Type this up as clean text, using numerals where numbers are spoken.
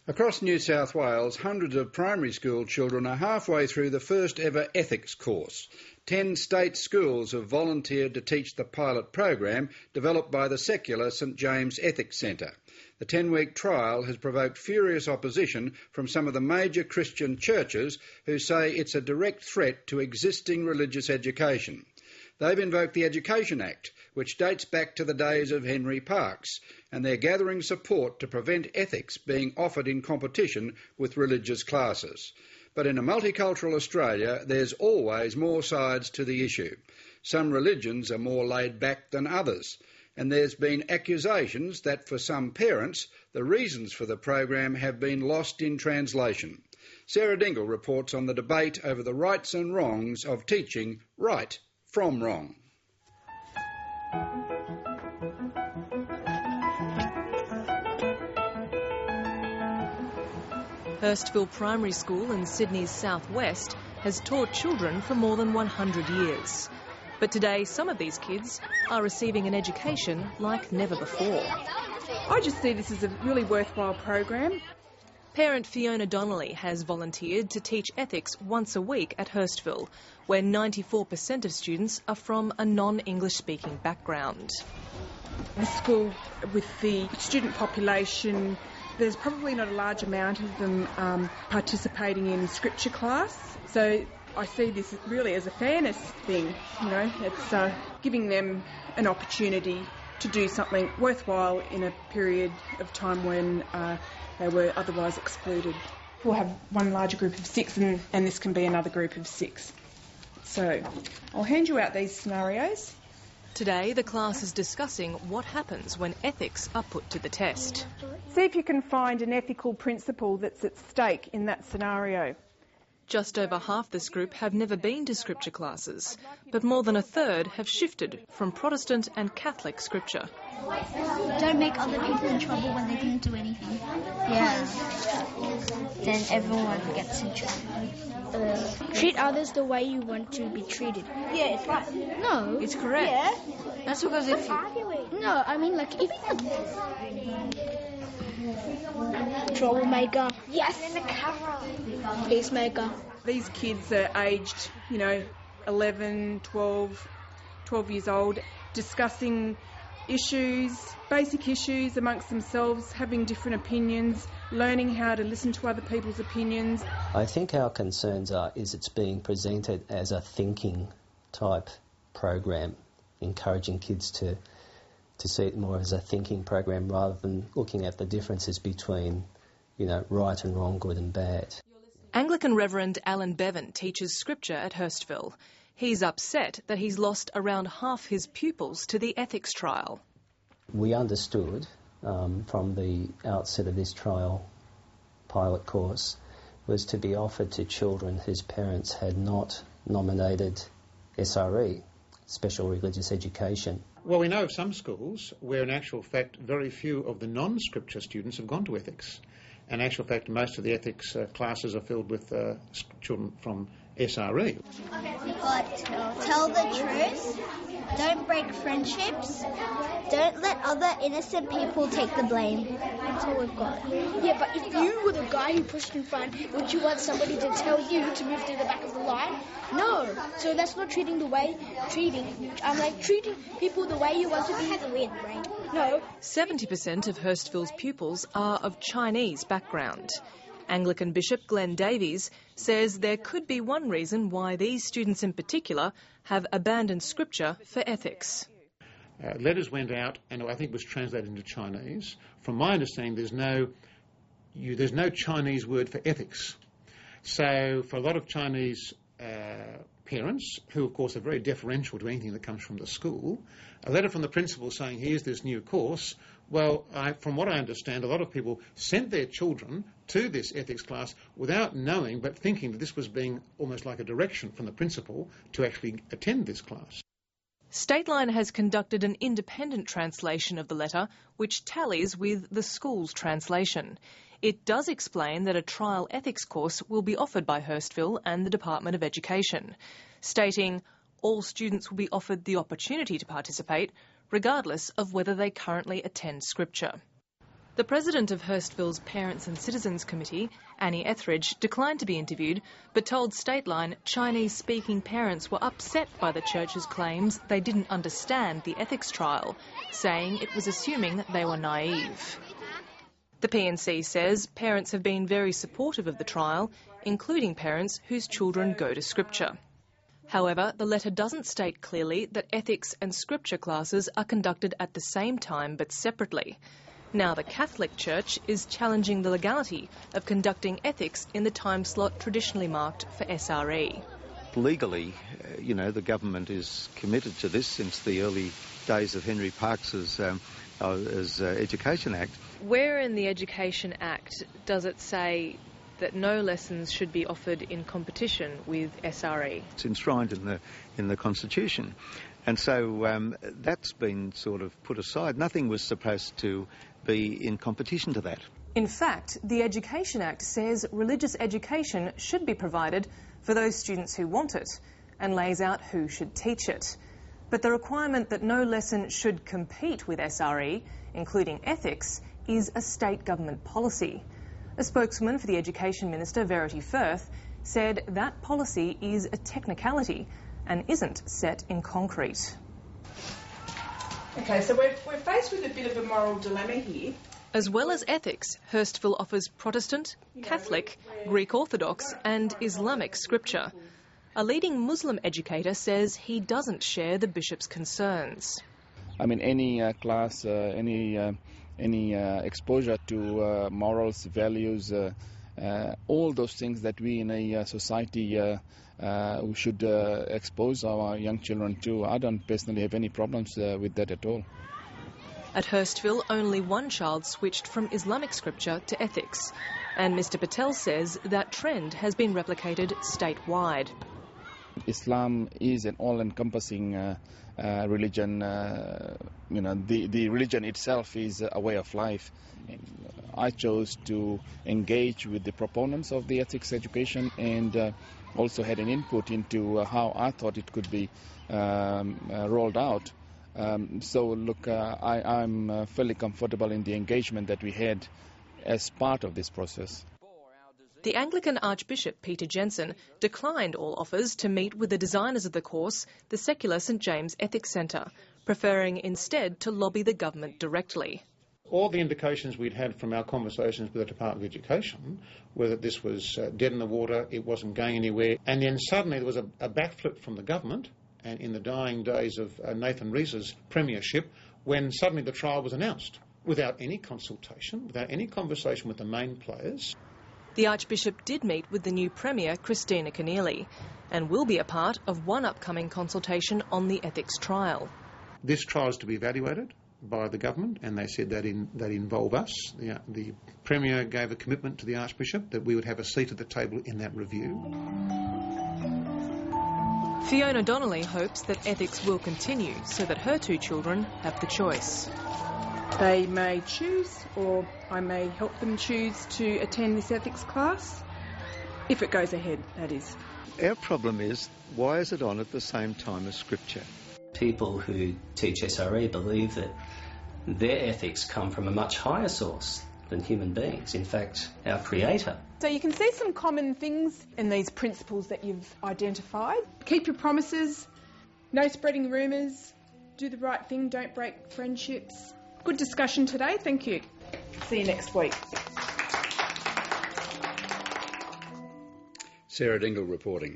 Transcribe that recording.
Across New South Wales, hundreds of primary school children are halfway through the first ever ethics course. 10 state schools have volunteered to teach the pilot program developed by the secular St James Ethics Centre. The 10-week trial has provoked furious opposition from some of the major Christian churches who say it's a direct threat to existing religious education. They've invoked the Education Act, which dates back to the days of Henry Parkes, and they're gathering support to prevent ethics being offered in competition with religious classes. But in a multicultural Australia, there's always more sides to the issue. Some religions are more laid back than others, and there's been accusations that for some parents, the reasons for the program have been lost in translation. Sarah Dingle reports on the debate over the rights and wrongs of teaching right from wrong. Hurstville Primary School in Sydney's southwest has taught children for more than 100 years. But today, some of these kids are receiving an education like never before. I just see this as a really worthwhile program. Parent Fiona Donnelly has volunteered to teach ethics once a week at Hurstville, where 94% of students are from a non-English speaking background. The school, with the student population, there's probably not a large amount of them participating in scripture class. So I see this really as a fairness thing, you know. It's giving them an opportunity to do something worthwhile in a period of time when they were otherwise excluded. We'll have one larger group of 6 and this can be another group of 6. So I'll hand you out these scenarios. Today the class is discussing what happens when ethics are put to the test. See if you can find an ethical principle that's at stake in that scenario. Just over half this group have never been to scripture classes, but more than a third have shifted from Protestant and Catholic scripture. Don't make other people in trouble when they didn't do anything. Yeah. Then everyone gets in trouble. Treat others the way you want to be treated. Yeah, it's right. No. It's correct. Yeah. That's because if you... No, I mean, like, if... Troublemaker. Yes. In the camera. Peacemaker. These kids are aged, 11, 12 years old, discussing issues, basic issues amongst themselves, having different opinions, learning how to listen to other people's opinions. I think our concerns is it's being presented as a thinking type program, encouraging kids to see it more as a thinking program rather than looking at the differences between, right and wrong, good and bad. Anglican Reverend Alan Bevan teaches scripture at Hurstville. He's upset that he's lost around half his pupils to the ethics trial. We understood from the outset of this trial pilot course was to be offered to children whose parents had not nominated SRE, Special Religious Education. Well, we know of some schools where in actual fact very few of the non-scripture students have gone to ethics. In actual fact, most of the ethics classes are filled with children from SRE. But tell the truth, don't break friendships, don't let other innocent people take the blame. That's all we've got. Yeah, but if you were the guy who pushed in front, would you want somebody to tell you to move to the back of the line? No. So that's not treating people the way you want to be. Has a weird brain. No. 70% of Hurstville's pupils are of Chinese background. Anglican Bishop Glenn Davies says there could be one reason why these students in particular have abandoned scripture for ethics. Letters went out and I think was translated into Chinese. From my understanding, there's no Chinese word for ethics. So for a lot of Chinese parents, who of course are very deferential to anything that comes from the school, a letter from the principal saying, here's this new course, well, from what I understand, a lot of people sent their children to this ethics class without knowing, but thinking that this was being almost like a direction from the principal to actually attend this class. Stateline has conducted an independent translation of the letter, which tallies with the school's translation. It does explain that a trial ethics course will be offered by Hurstville and the Department of Education, stating all students will be offered the opportunity to participate, regardless of whether they currently attend scripture. The president of Hurstville's Parents and Citizens Committee, Annie Etheridge, declined to be interviewed, but told Stateline Chinese-speaking parents were upset by the church's claims they didn't understand the ethics trial, saying it was assuming that they were naive. The PNC says parents have been very supportive of the trial, including parents whose children go to Scripture. However, the letter doesn't state clearly that ethics and Scripture classes are conducted at the same time but separately. Now the Catholic Church is challenging the legality of conducting ethics in the time slot traditionally marked for SRE. Legally, the government is committed to this since the early days of Henry Parkes's Education Act. Where in the Education Act does it say that no lessons should be offered in competition with SRE? It's enshrined in the Constitution. And so that's been sort of put aside. Nothing was supposed to be in competition to that. In fact, the Education Act says religious education should be provided for those students who want it and lays out who should teach it. But the requirement that no lesson should compete with SRE, including ethics, is a state government policy. A spokeswoman for the Education Minister, Verity Firth, said that policy is a technicality and isn't set in concrete. Okay, so we're faced with a bit of a moral dilemma here. As well as ethics, Hurstville offers Protestant, Catholic, Greek Orthodox and Islamic scripture. A leading Muslim educator says he doesn't share the bishop's concerns. I mean, any class, any exposure to morals, values, all those things that we in a society should expose our young children to. I don't personally have any problems with that at all. At Hurstville, only one child switched from Islamic scripture to ethics, and Mr Patel says that trend has been replicated statewide. Islam is an all-encompassing religion. The religion itself is a way of life. I chose to engage with the proponents of the ethics education and also had an input into how I thought it could be rolled out. I'm fairly comfortable in the engagement that we had as part of this process. The Anglican Archbishop Peter Jensen declined all offers to meet with the designers of the course, the secular St James Ethics Centre, preferring instead to lobby the government directly. All the indications we'd had from our conversations with the Department of Education were that this was dead in the water, it wasn't going anywhere, and then suddenly there was a backflip from the government, and in the dying days of Nathan Rees's premiership, when suddenly the trial was announced, without any consultation, without any conversation with the main players. The Archbishop did meet with the new Premier, Christina Keneally, and will be a part of one upcoming consultation on the ethics trial. This trial is to be evaluated by the government, and they said that involve us. The Premier gave a commitment to the Archbishop that we would have a seat at the table in that review. Fiona Donnelly hopes that ethics will continue so that her two children have the choice. They may choose, or I may help them choose to attend this ethics class, if it goes ahead, that is. Our problem is, why is it on at the same time as Scripture? People who teach SRE believe that their ethics come from a much higher source than human beings, in fact, our Creator. So you can see some common things in these principles that you've identified. Keep your promises, no spreading rumours, do the right thing, don't break friendships. Good discussion today, thank you. See you next week. Sarah Dingle reporting.